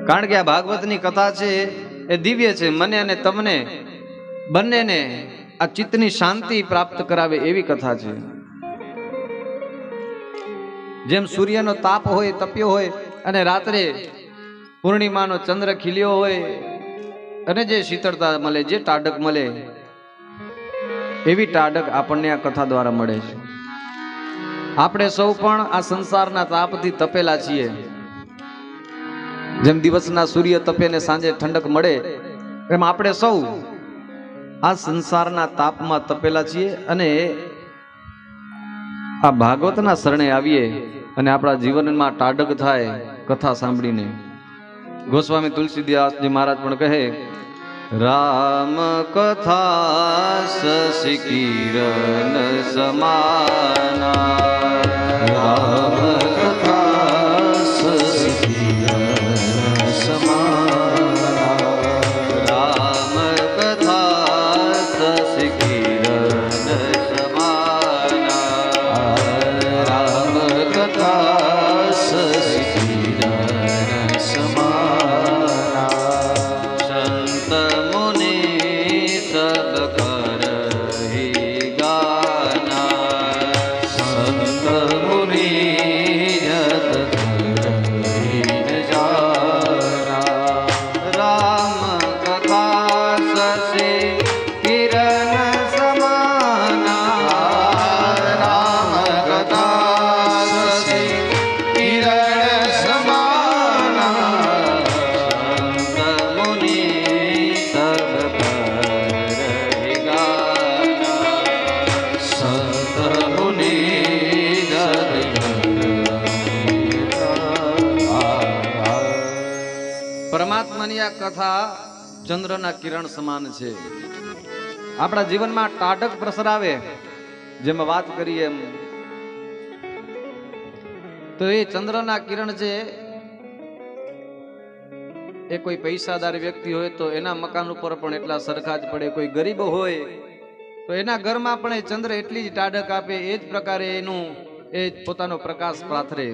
કારણ કે આ ભાગવતની કથા છે એ દિવ્ય છે, મને અને તમને બંનેને આ ચિત્તની શાંતિ પ્રાપ્ત કરાવે એવી કથા છે. જેમ સૂર્યનો તાપ હોય, તપ્યો હોય, અને રાત્રે પૂર્ણિમાનો ચંદ્ર ખીલ્યો હોય અને જે શીતળતા મળે, જે ટાઢક મળે, એવી ટાઢક આપણને આ કથા દ્વારા મળે છે. આપણે સૌ પણ આ સંસારના તાપથી તપેલા છીએ. જેમ દિવસના સૂર્ય તપે ને સાંજે ઠંડક મળે, એમ આપણે સૌ આ સંસારના તાપમાં તપેલા છીએ. અને આ ભાગવતના શરણે આવીએ અને આપણા જીવનમાં ટાઢક થાય કથા સાંભળીને. ગોસ્વામી તુલસીદાસજી મહારાજ પણ કહે, રામ કથા શશિ કિરણ સમાના, રામ કથા શશિ કિરણ સમાના, રામ કથા શશિ કિરણ સમાના, રામ કથા શશિ કિરણ સમાના, સંત મુનિ સબ કરહી ગાના, સંત મુનિ જત કરહી જાના, રામ કથા શશિ કિરણ સમાના, રામ કથા શશિ કિરણ સમાના, સંત મુનિ સબ કરહી ગાના, સંત મુનિ જત કરહી ગાના. પરમાત્માની આ કથા ચંદ્રના કિરણ સમાન છે. આપણા જીવનમાં ટાઢક પ્રસરાવે, જેમ વાત કરીએ એમ, તો એ ચંદ્રના કિરણ છે. એ કોઈ પૈસાદાર વ્યક્તિ હોય તો એના મકાન ઉપર પણ એટલા સરખા જ પડે. કોઈ ગરીબ હોય તો એના ઘરમાં પણ એ ચંદ્ર એટલી જ ટાઢક આપે. એ જ પ્રકારે એનું એ પોતાનો પ્રકાશ પાથરે.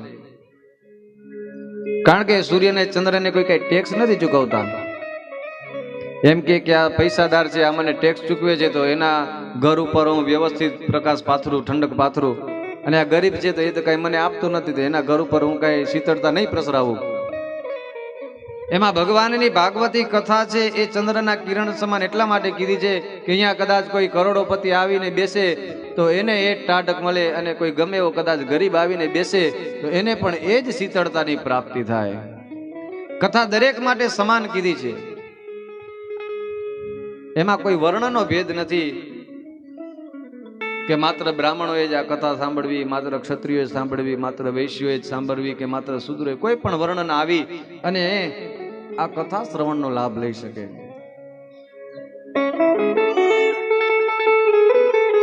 કારણ કે સૂર્યને ચંદ્રને કોઈ કઈ ટેક્સ નથી ચૂકવતા. એમ કે આ પૈસાદાર છે, આ મને ટેક્સ ચૂકવે છે, તો એના ઘર ઉપર હું વ્યવસ્થિત પ્રકાશ પાથરું, ઠંડક પાથરું. અને આ ગરીબ છે તો એ તો કઈ મને આપતું નથી, તો એના ઘર ઉપર હું કઈ શીતળતા નહીં પ્રસરાવું. એમાં ભગવાનની ભાગવતી કથા છે એ ચંદ્રના કિરણ સમાન એટલા માટે કીધી છે કે અહીંયા કદાચ કોઈ કરોડોપતિ આવીને બેસે તો એને એ ટાઢક મળે, અને કોઈ ગમે એવો કદાચ ગરીબ આવીને બેસે તો એને પણ એ જ શીતળતાની પ્રાપ્તિ થાય. કથા દરેક માટે સમાન કીધી છે. એમાં કોઈ વર્ણનો ભેદ નથી કે માત્ર બ્રાહ્મણોએ જ આ કથા સાંભળવી, માત્ર ક્ષત્રિયોએ સાંભળવી, માત્ર વૈશ્યોએ જ સાંભળવી, કે માત્ર શૂદ્રોએ. કોઈ પણ વર્ણન આવી અને આ કથા શ્રવણનો લાભ લઈ શકે.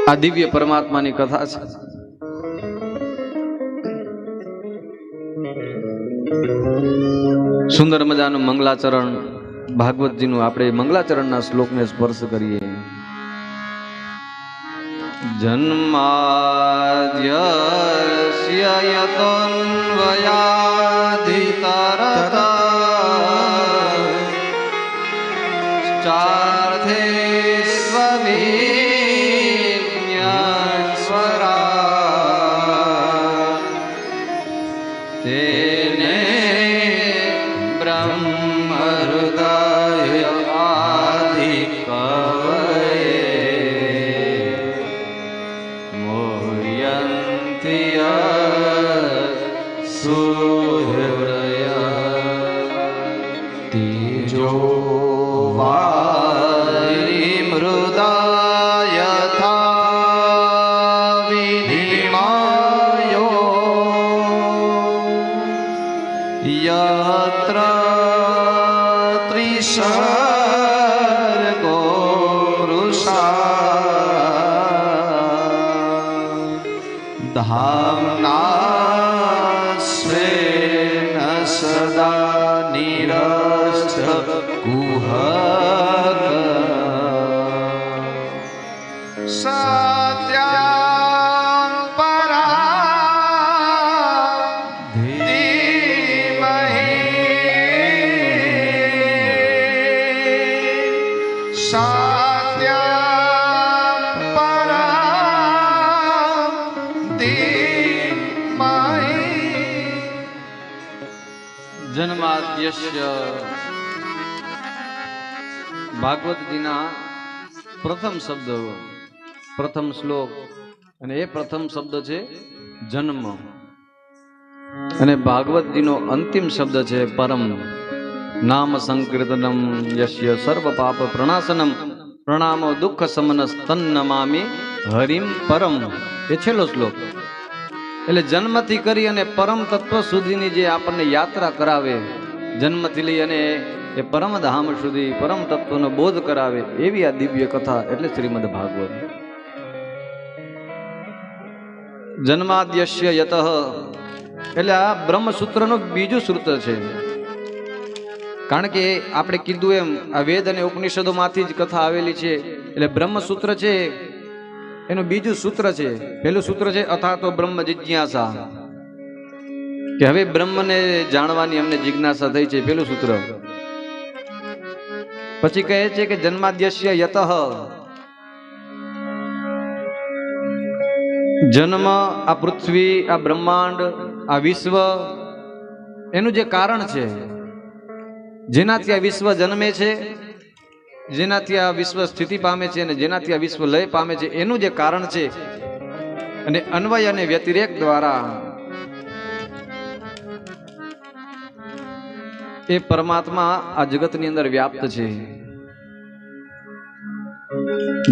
આ દિવ્ય પરમાત્માની કથા છે. સુંદર મજાનું મંગલાચરણ ભાગવતજીનું આપણે મંગલાચરણના શ્લોકને સ્પર્શ કરીએ. જન્માદ્યસ્ય યતોન્વયાધિતરતશ્ચાર્થે સ્વવિજ્ઞાનસ્વરા તેને બ્રહ્મ હૃદય આદિકવયે तीजो वारी मृदा यथा विनिमायो यत्र त्रिसर्गो वृषा धाम्ना स्वेन सदा निरस्त कुहक सत्यां परा धीमहि જન્માદ્યસ્ય ભાગવતજીના પ્રથમ શબ્દ, પ્રથમ શ્લોક, અને એ પ્રથમ શબ્દ છે જન્મ, અને ભાગવતજીનો અંતિમ શબ્દ છે પરમ. નામ સંકીર્તનમ યસ્ય સર્વ પાપ પ્રણાશનમ પ્રણામો દુઃખ સમનસ તન્નમામિ હરિમ પરમ. એ છેલ્લો શ્લોક. એટલે જન્મથી કરી અને પરમ તત્વ સુધીની જે આપણને યાત્રા કરાવે, જન્મથી લઈ અને એ પરમધામ સુધી પરમ તત્વનો બોધ કરાવે, એવી આ દિવ્ય કથા એટલે શ્રીમદ ભાગવત. જન્માદ્યસ્ય યતઃ એટલે આ બ્રહ્મસૂત્રનું બીજું સૂત્ર છે. કારણ કે આપણે કીધું એમ આ વેદ અને ઉપનિષદોમાંથી જ કથા આવેલી છે. એટલે બ્રહ્મસૂત્ર છે એનું બીજું સૂત્ર છે. પેલું સૂત્ર છે અથાતો બ્રહ્મ જિજ્ઞાસા, કે હવે બ્રહ્મને જાણવાની અમને જિજ્ઞાસા થઈ છે, પેલું સૂત્ર. પછી કહે છે કે જન્માદ્યસ્ય યતઃ, જન્મ, આ પૃથ્વી, આ બ્રહ્માંડ, આ વિશ્વ, એનું જે કારણ છે, જેનાથી આ વિશ્વ જન્મે છે, જેનાથી આ વિશ્વ સ્થિતિ પામે છે અને જેનાથી આ વિશ્વ લય પામે છે, એનું જે કારણ છે, અને અન્વય અને વ્યતિરેક દ્વારા એ પરમાત્મા આ જગતની અંદર વ્યાપ્ત છે.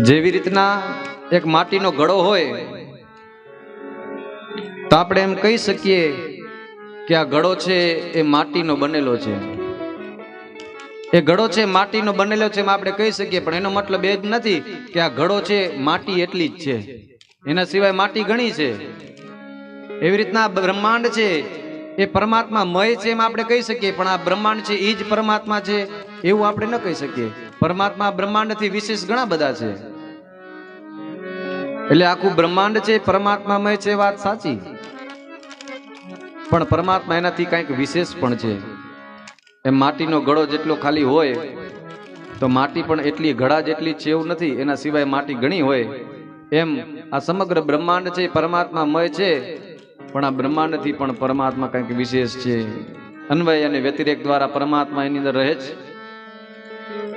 જેવી રીતના એક માટીનો ઘડો હોય તો આપણે એમ કહી શકીએ કે આ ઘડો છે એ માટીનો બનેલો છે. એ ઘડો છે માટીનો બનેલો છે એમ આપણે કહી શકીએ, પણ એનો મતલબ એ જ નથી કે આ ઘડો છે માટી એટલી જ છે, એના સિવાય માટી ઘણી છે. એવી રીતના બ્રહ્માંડ છે એ પરમાત્મા મય છે એમ આપણે કહી શકીએ, પણ આ બ્રહ્માંડ છે એ જ પરમાત્મા છે એવું આપણે ન કહી શકીએ. પરમાત્મા બ્રહ્માંડથી વિશેષ ઘણા બધા છે. એટલે આખું બ્રહ્માંડ છે પરમાત્મામય છે, વાત સાચી, પણ પરમાત્મા એનાથી કંઈક વિશેષ પણ છે. એમ માટીનો ઘડો જેટલો ખાલી હોય તો માટી પણ એટલી ઘડા જેટલી છે એવું નથી, એના સિવાય માટી ઘણી હોય. એમ આ સમગ્ર બ્રહ્માંડ છે પરમાત્મામય છે, પણ આ બ્રહ્માંડથી પણ પરમાત્મા કંઈક વિશેષ છે. અન્વય અને વ્યતિરેક દ્વારા પરમાત્મા એની અંદર રહે છે.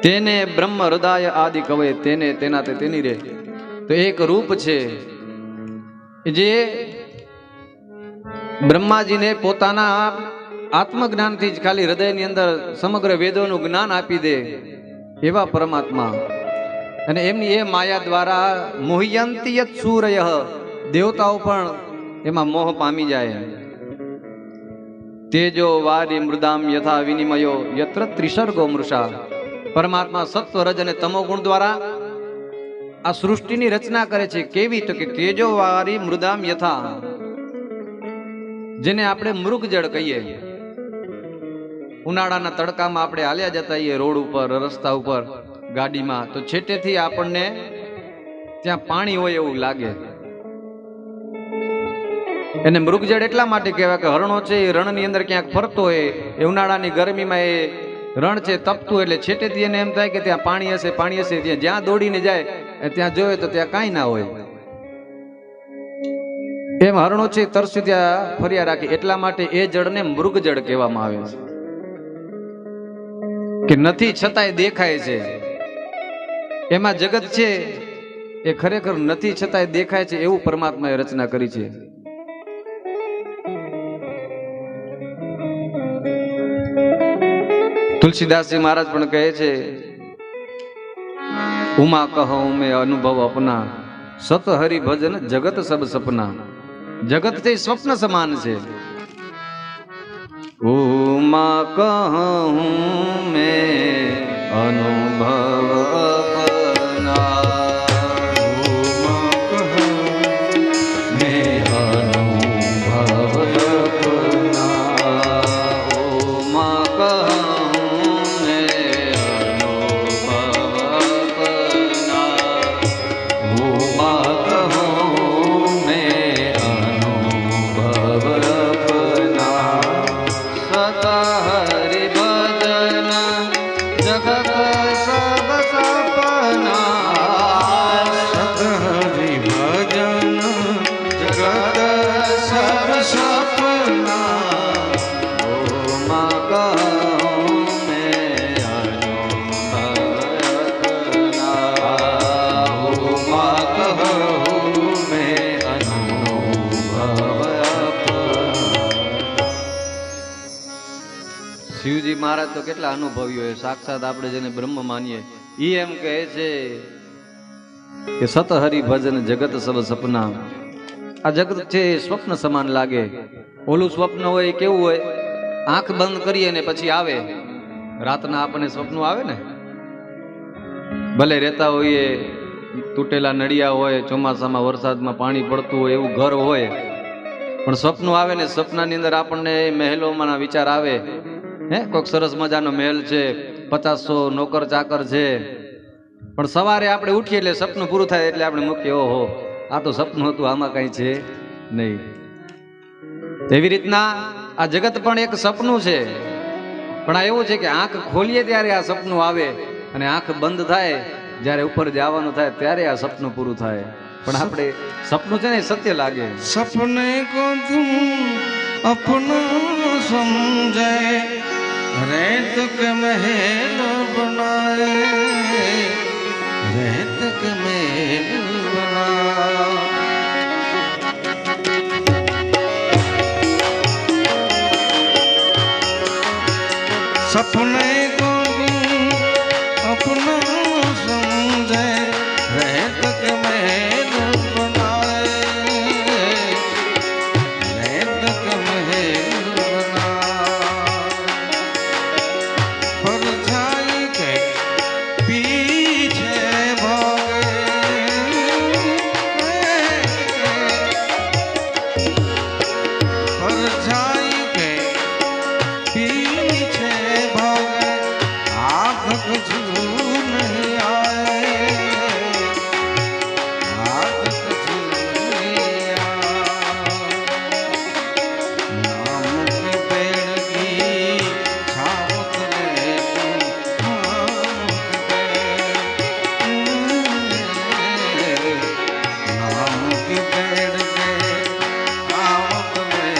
તેને બ્રહ્મ હૃદય આદિ કવે, તેને તેના તે તેની રે. તો એક રૂપ છે જે બ્રહ્માજીને પોતાના આત્મજ્ઞાનથી જ ખાલી હૃદયની અંદર સમગ્ર વેદોનું જ્ઞાન આપી દે એવા પરમાત્મા. અને એમની એ માયા દ્વારા મોહયંતી યત સૂરય, દેવતાઓ પણ એમાં મોહ પામી જાય. તેજો વારી મૃદામ યથા વિનિમયો યત્ર ત્રિસર્ગો મૃષા. પરમાત્મા સત્વ, રજ અને તમો ગુણ દ્વારા આ સૃષ્ટિની રચના કરે છે. કેવી? તો કે તેજો વારી મૃદામ યથા, જેને આપણે મૃગજળ કહીએ. ઉનાળાના તડકામાં આપણે હાલ્યા જતા હોઈએ રોડ ઉપર, રસ્તા ઉપર, ગાડીમાં, તો છેટેથી આપણને ત્યાં પાણી હોય એવું લાગે. એને મૃગજળ એટલા માટે કહેવાય કે હરણો છે એ રણની અંદર ક્યાંક ફરતો હોય, એ ઉનાળાની ગરમીમાં એ રણ છે તપતું, એટલે છેટેથી એને એમ થાય કે ત્યાં પાણી હશે, પાણી હશે. ત્યાં જ્યાં દોડીને જાય ત્યાં જોયે તો ત્યાં કાંઈ ના હોય. એમ હરણો છે તરસ્યું ત્યાં ફર્યા રાખે. એટલા માટે એ જળને મૃગજળ કહેવામાં આવે છે, કે નથી છતાંય દેખાય છે. એમાં જગત છે એ ખરેખર નથી છતાંય દેખાય છે એવું પરમાત્માએ રચના કરી છે. તુલસીદાસજી મહારાજ પણ કહે છે, ઉમા કહો મેં અનુભવ અપના, સત હરિ ભજન જગત સબ સપના. જગત તે સ્વપ્ન સમાન છે. ઉમા કહું મેં અનુભવ અપના, સપના ઓ મા મહારાજ તો કેટલા અનુભવી હોય, સાક્ષાત આપણે જેને બ્રહ્મ માનીએ ઈ એમ કહે છે કે સત હરિ ભજન જગત સબ સપના. આ જગત છે સ્વપ્ન સમાન લાગે. ઓલું સ્વપ્ન હોય કેવું હોય, આંખ બંધ કરીએ ને પછી આવે રાતના આપણને સ્વપ્ન આવે ને, ભલે રહેતા હોઈએ, તૂટેલા નળિયા હોય, ચોમાસામાં વરસાદમાં પાણી પડતું હોય એવું ઘર હોય, પણ સપનું આવે ને સપનાની અંદર આપણને મહેલોમાં વિચાર આવે, હે કોઈક સરસ મજાનો મહેલ છે, 50-100 નોકર ચાકર છે, પણ સવારે આપણે ઉઠીએ એટલે સપનું પૂરું થાય એટલે આપણે મૂકીએ, ઓહો આ તો સપનું હતું, આમાં કઈ છે નહીં. એવી રીતના આ જગત પણ એક સપનું છે, પણ આ એવું છે કે આંખ ખોલીએ ત્યારે આ સપનું આવે અને આંખ બંધ થાય જ્યારે ઉપર જવાનું થાય ત્યારે આ સપનું પૂરું થાય. પણ આપણે સપનું છે ને સત્ય લાગે. સપને કો તુમ અપના સમજે, રેત કે મહેલ બનાએ, રેત કે મહેલ બનાए. सपने को अपना समझे, रेत के महल बनाए, रेत के महल बनाए. परछाई के पीछे भागे, परछाई के पीछे कुछ नहीं आए, आदत नहीं आए. नाम के पेड़ की छाँव तले नाम के पेड़ के छाँव तले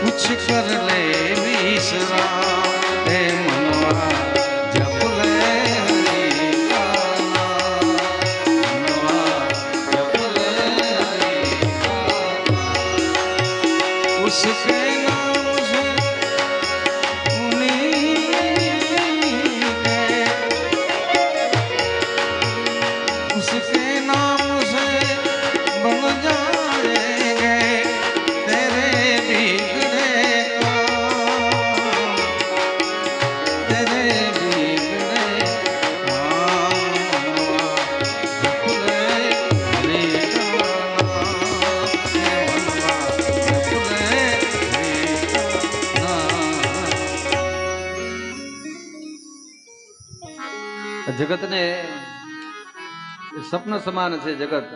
कुछ कर ले विश्राम. उसके नाम से उसके नाम से बन जाएंगे तेरे बिगड़े काम, तेरे बिगड़े काम. જગત ને સપન સમાન છે જગત,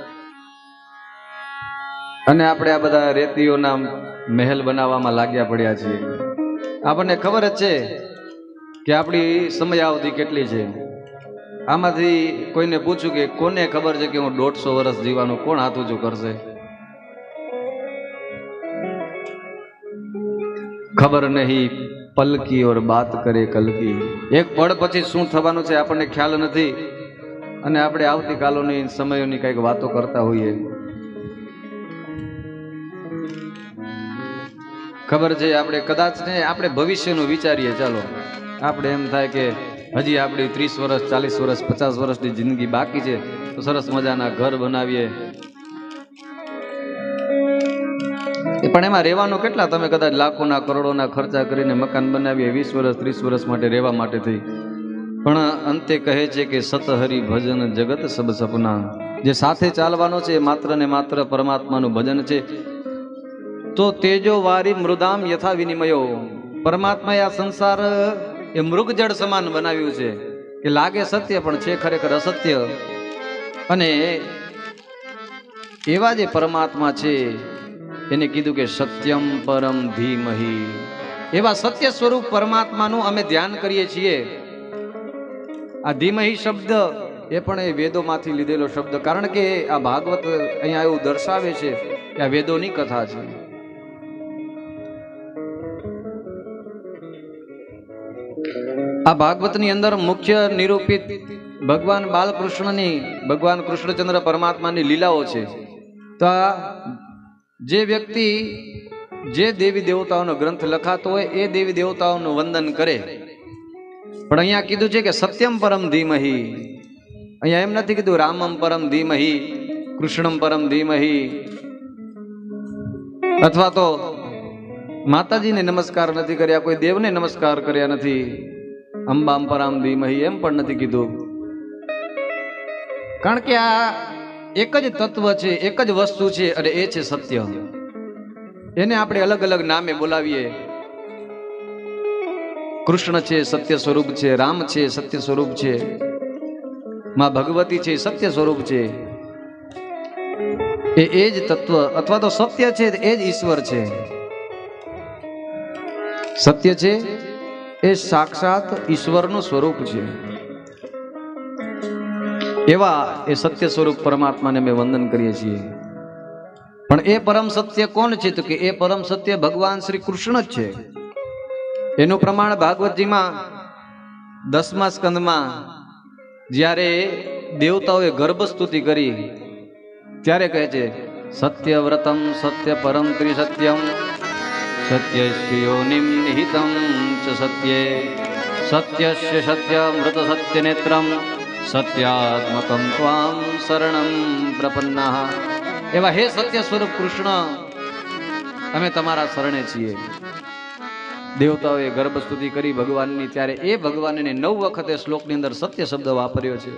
અને આપણે આ બધા રેતીઓના મહેલ બનાવવામાં લાગ્યા પડ્યા છીએ. આપણને ખબર જ છે કે આપણી સમયાવધિ કેટલી છે. આમાંથી કોઈને પૂછ્યું કે કોને ખબર છે કે હું 150 વર્ષ જીવવાનું, કોણ હાથ ઊંચું કરશે? ખબર નહીં પલકી ઓર બાત કરે કલકી. એક પળ પછી શું થવાનું છે આપણને ખ્યાલ નથી, અને આપણે આવતીકાલોની સમયોની કઈક વાતો કરતા હોઈએ. ખબર છે આપણે કદાચ ને આપણે ભવિષ્યનું વિચારીએ, ચાલો આપણે એમ થાય કે હજી આપણી 30 વર્ષ 40 વર્ષ 50 વર્ષની જિંદગી બાકી છે, તો સરસ મજાના ઘર બનાવીએ. પણ એમાં રહેવાનું કેટલા? તમે કદાચ લાખોના કરોડોના ખર્ચા કરીને મકાન બનાવીએ 20 વર્ષ 30 વર્ષ માટે રહેવા માટે થઈ, પણ અંતે કહે છે કે સત હરિ ભજન જગત સબ સપના. જે સાથે ચાલવાનો છે એ માત્ર ને માત્ર પરમાત્માનું ભજન છે. તો તેજો વારી મૃદામ યથા વિનિમયો. પરમાત્માએ આ સંસાર એ મૃગજળ સમાન બનાવ્યું છે કે લાગે સત્ય પણ છે ખરેખર અસત્ય. અને એવા જે પરમાત્મા છે એને કીધું કે સત્યમ પરમ ધીમહી. એવા સત્ય સ્વરૂપ પરમાત્માનું અમે ધ્યાન કરીએ છીએ. આ ધીમહી શબ્દ એ પણ એ વેદોમાંથી લીધેલો શબ્દ, કારણ કે આ ભાગવત અહીંયા એવું દર્શાવે છે કે આ વેદોની કથા છે. આ ભાગવતની અંદર મુખ્ય નિરૂપિત ભગવાન બાલકૃષ્ણની, ભગવાન કૃષ્ણચંદ્ર પરમાત્માની લીલાઓ છે. તો જે વ્યક્તિ જે દેવી દેવતાઓનો ગ્રંથ લખાતો હોય એ દેવી દેવતાઓનું વંદન કરે. પણ અહીંયા કીધું છે કે સત્યમ પરમ ધીમહી. અહીંયા એમ નથી કીધું રામમ પરમ ધીમહી, કૃષ્ણમ પરમ ધીમહી, અથવા તો માતાજીને નમસ્કાર નથી કર્યા, કોઈ દેવને નમસ્કાર કર્યા નથી, અંબામ પરામ ધીમહી એમ પણ નથી કીધું. કારણ કે આ એક જ તત્વ છે, એક જ વસ્તુ છે અને એ છે સત્ય. એને આપણે અલગ અલગ નામે બોલાવીએ. કૃષ્ણ છે સત્ય સ્વરૂપ છે, રામ છે સત્ય સ્વરૂપ છે, માં ભગવતી છે સત્ય સ્વરૂપ છે. એ જ તત્વ અથવા તો સત્ય છે એ જ ઈશ્વર છે. સત્ય છે એ સાક્ષાત ઈશ્વરનું સ્વરૂપ છે. એવા એ સત્ય સ્વરૂપ પરમાત્માને અમે વંદન કરીએ છીએ. પણ એ પરમ સત્ય કોણ છે? તો કે એ પરમ સત્ય ભગવાન શ્રી કૃષ્ણ જ છે. એનું પ્રમાણ ભાગવતજીમાં 10મા સ્કંદમાં જ્યારે દેવતાઓએ ગર્ભ સ્તુતિ કરી ત્યારે કહે છે સત્યવ્રતમ સત્ય પરમ ત્રિસત્યમ સત્યસ્ય યોનિમ નિહિતમ ચ સત્યે સત્યસ્ય સત્યમૃત સત્યનેત્રમ સત્યાત્મકમ ત્વામ શરણમ પ્રપન્નાઃ. એવા હે સત્ય સ્વરૂપ કૃષ્ણ, અમે તમારા શરણે છીએ. દેવતાઓએ ગર્ભ સ્તુતિ કરી ભગવાનની, ત્યારે એ ભગવાનને 9 વખતે શ્લોકની અંદર સત્ય શબ્દ વાપર્યો છે.